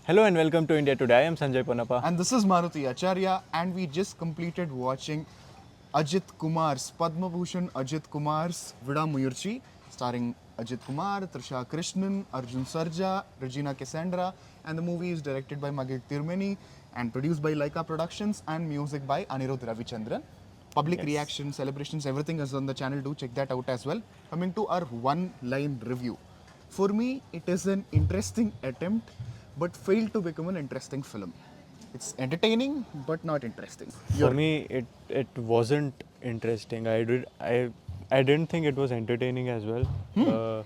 Hello and welcome to India Today. I am Sanjay Panapa. And this is Maruti Acharya, and we just completed watching Ajith Kumar's Padma Bhushan Ajith Kumar's Vidaamuyarchi, starring Ajith Kumar, Trisha Krishnan, Arjun Sarja, Regina Cassandra, and the movie is directed by Magizh Thirumeni and produced by Laika Productions and music by Anirudh Ravichandran. Public reaction, celebrations, everything is on the channel. Do check that out as well. Coming to our one-line review. For me, it is an interesting attempt but failed to become an interesting film. It's entertaining but not interesting. For me, it wasn't interesting. I didn't think it was entertaining as well.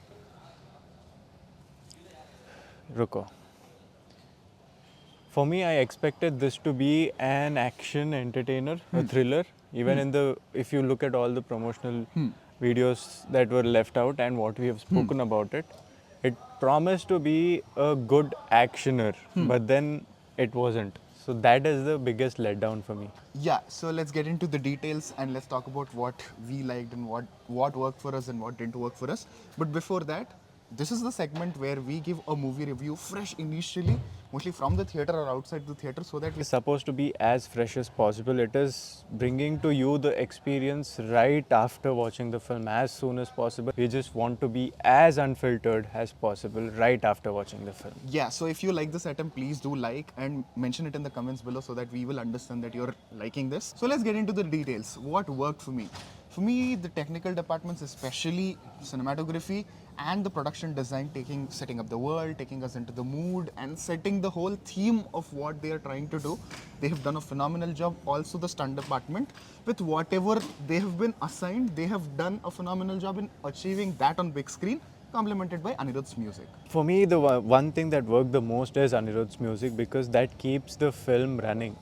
Ruko. For me, I expected this to be an action entertainer, a thriller. Even if you look at all the promotional videos that were left out and what we have spoken about it, it promised to be a good actioner, but then it wasn't. So that is the biggest letdown for me. Yeah, so let's get into the details and let's talk about what we liked and what worked for us and what didn't work for us. But before that, this is the segment where we give a movie review fresh initially, mostly from the theater or outside the theater, so that we It's supposed to be as fresh as possible. It is bringing to you the experience right after watching the film as soon as possible. We just want to be as unfiltered as possible right after watching the film. Yeah, so if you like this item, please do like and mention it in the comments below so that we will understand that you're liking this. So let's get into the details. What worked for me? For me, the technical departments, especially cinematography and the production design, setting up the world, taking us into the mood and setting the whole theme of what they are trying to do. They have done a phenomenal job. Also the stunt department, with whatever they have been assigned, they have done a phenomenal job in achieving that on big screen, complemented by Anirudh's music. For me, the one thing that worked the most is Anirudh's music because that keeps the film running.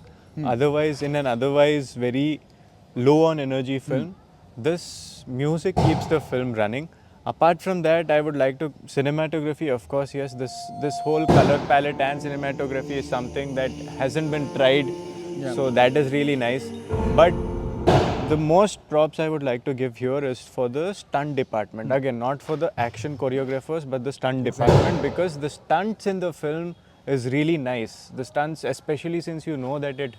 Otherwise, in an otherwise very low on energy film, this music keeps the film running. Apart from that, I would like to cinematography. Of course, yes, this whole color palette and cinematography is something that hasn't been tried, so that is really nice. But the most props I would like to give here is for the stunt department. Again, not for the action choreographers, but the stunt department, because the stunts in the film is really nice. The stunts, especially since you know that it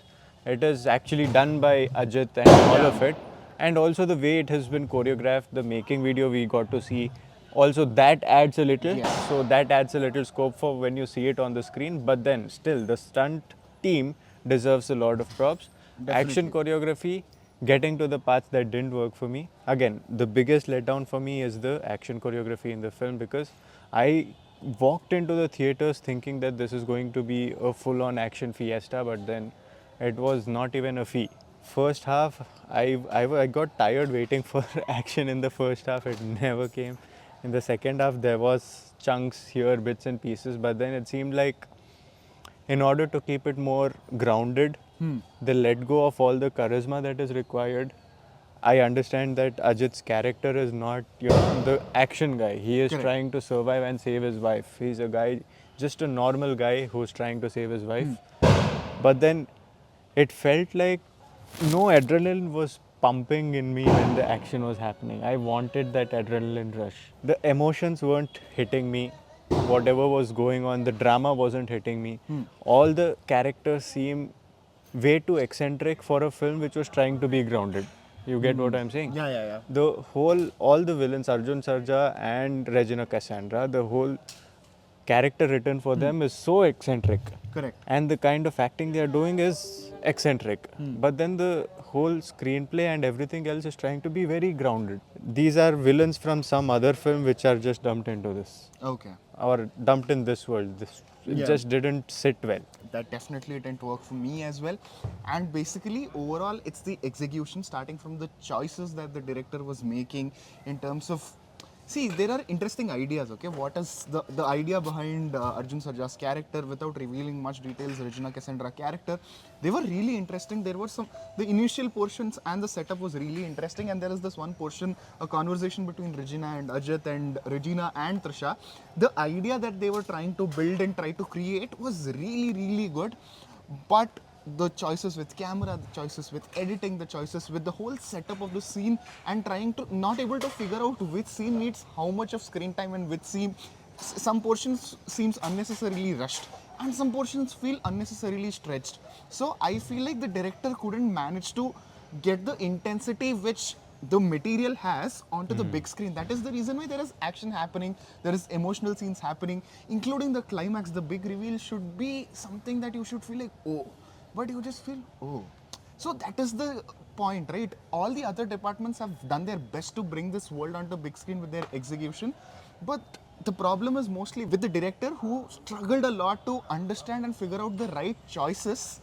is actually done by Ajith and all of it. And also the way it has been choreographed, the making video we got to see, also that adds a little. So that adds a little scope for when you see it on the screen. But then still, the stunt team deserves a lot of props. Action choreography, getting to the parts that didn't work for me. Again, the biggest letdown for me is the action choreography in the film because I walked into the theaters thinking that this is going to be a full-on action fiesta, but then it was not even a fee. First half, I got tired waiting for action in the first half. It never came. In the second half, there was chunks here, bits and pieces, but then it seemed like in order to keep it more grounded, they let go of all the charisma that is required. I understand that Ajit's character is not, the action guy. He is trying to survive and save his wife. He's a guy, just a normal guy who's trying to save his wife. But then it felt like no adrenaline was pumping in me when the action was happening. I wanted that adrenaline rush. The emotions weren't hitting me. Whatever was going on, the drama wasn't hitting me. All the characters seem way too eccentric for a film which was trying to be grounded. You get what I'm saying? Yeah. All the villains, Arjun Sarja and Regina Cassandra, the whole character written for them is so eccentric. Correct. And the kind of acting they are doing is eccentric. But then the whole screenplay and everything else is trying to be very grounded. These are villains from some other film which are just dumped into this. Okay. Or dumped in this world. It just didn't sit well. That definitely didn't work for me as well. And basically, overall, it's the execution starting from the choices that the director was making in terms of. See, there are interesting ideas, okay? What is the idea behind Arjun Sarja's character without revealing much details, Regina Cassandra character? They were really interesting. There were the initial portions and the setup was really interesting. And there is this one portion, a conversation between Regina and Ajith and Regina and Trisha. The idea that they were trying to build and try to create was really, really good. But the choices with camera, the choices with editing, the choices with the whole setup of the scene and trying to not able to figure out which scene needs how much of screen time and which scene, some portions seems unnecessarily rushed. and some portions feel unnecessarily stretched. So I feel like the director couldn't manage to get the intensity which the material has onto the big screen. That is the reason why there is action happening, there is emotional scenes happening, including the climax. The big reveal should be something that you should feel like, oh, but you just feel, oh. So that is the point, right? All the other departments have done their best to bring this world onto big screen with their execution, but the problem is mostly with the director, who struggled a lot to understand and figure out the right choices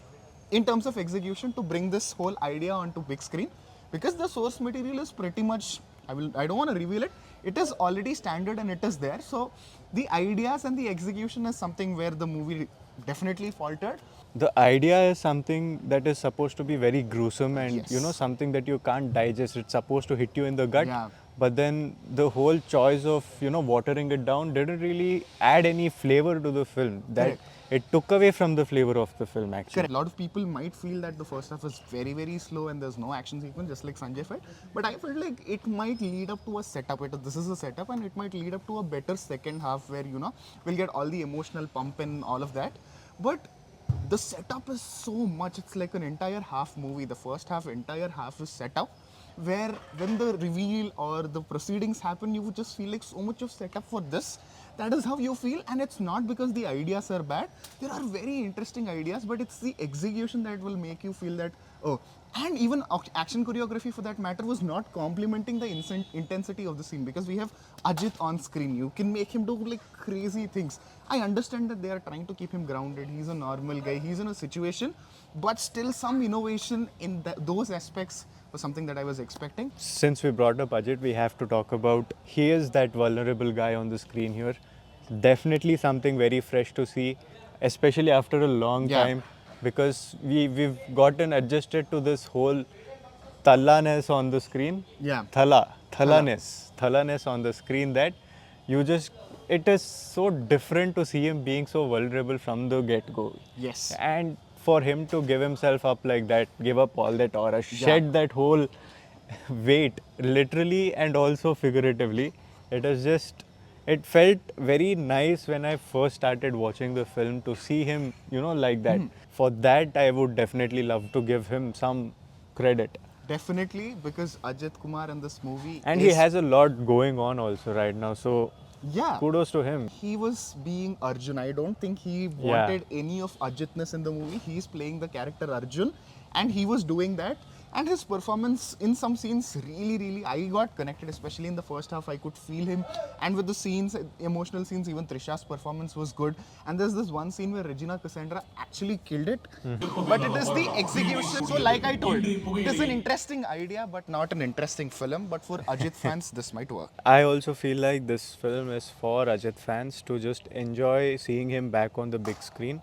in terms of execution to bring this whole idea onto big screen, because the source material is pretty much, I don't want to reveal it, it is already standard and it is there. So the ideas and the execution is something where the movie definitely faltered. The idea is something that is supposed to be very gruesome and Yes. something that you can't digest. It's supposed to hit you in the gut. Yeah. But then the whole choice of watering it down didn't really add any flavor to the film. That Correct. it took away from the flavor of the film actually. Correct. A lot of people might feel that the first half is very, very slow and there's no action sequence, just like Sanjay felt. But I felt like it might lead up to a setup. This is a setup, and it might lead up to a better second half where, we'll get all the emotional pump and all of that. But the setup is so much. It's like an entire half movie. The first half, entire half is setup, where when the reveal or the proceedings happen, you would just feel like so much of setup for this. That is how you feel, and it's not because the ideas are bad. There are very interesting ideas, but it's the execution that will make you feel that, oh. And even action choreography, for that matter, was not complementing the intensity of the scene, because we have Ajith on screen. You can make him do like crazy things. I understand that they are trying to keep him grounded. He's a normal guy. He's in a situation, but still some innovation in those aspects was something that I was expecting. Since we brought up Ajit, we have to talk about, he is that vulnerable guy on the screen here. Definitely something very fresh to see, especially after a long Yeah. time, because we've gotten adjusted to this whole thallaness on the screen. Yeah. Thallaness on the screen, that it is so different to see him being so vulnerable from the get-go. Yes. And for him to give himself up like that, give up all that aura, shed that whole weight, literally and also figuratively, it felt very nice when I first started watching the film to see him, like that. For that, I would definitely love to give him some credit. Definitely, because Ajith Kumar in this movie, And he has a lot going on also right now, so yeah, kudos to him. he was being Arjun. I don't think he wanted any of Ajitness in the movie. He's playing the character Arjun, and he was doing that. And his performance in some scenes really, I got connected, especially in the first half. I could feel him. And with the scenes, emotional scenes, even Trisha's performance was good. And there's this one scene where Regina Cassandra actually killed it. But it is the execution. So like I told, it is an interesting idea, but not an interesting film. But for Ajith fans, this might work. I also feel like this film is for Ajit fans to just enjoy seeing him back on the big screen.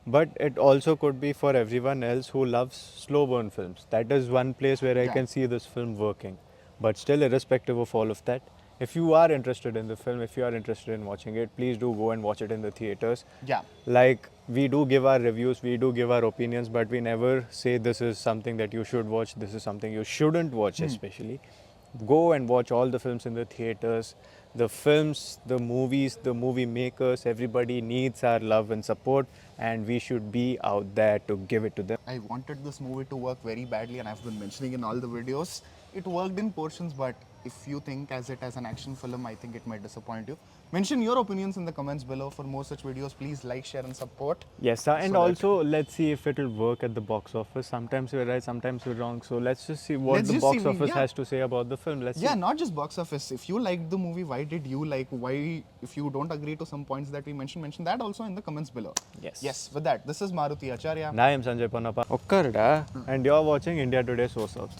But it also could be for everyone else who loves slow burn films. That is one place where I can see this film working. But still, irrespective of all of that, if you are interested in the film, if you are interested in watching it, please do go and watch it in the theaters. Yeah. Like, we do give our reviews, we do give our opinions, but we never say this is something that you should watch, this is something you shouldn't watch especially. Go and watch all the films in the theaters. The films, the movies, the movie makers, everybody needs our love and support, and we should be out there to give it to them. I wanted this movie to work very badly, and I've been mentioning in all the videos. It worked in portions, but if you think as an action film, I think it might disappoint you. Mention your opinions in the comments below. For more such videos, please like, share and support. Yes, and also let's see if it will work at the box office. Sometimes we're right, sometimes we're wrong. So let's just see what the box office has to say about the film. Let's see. Not just box office. If you liked the movie, why did you like? Why, if you don't agree to some points that we mentioned, mention that also in the comments below. Yes. With that, this is Maruti Acharya. And I am Sanjay Ponnappa. And you're watching India Today SoSouth.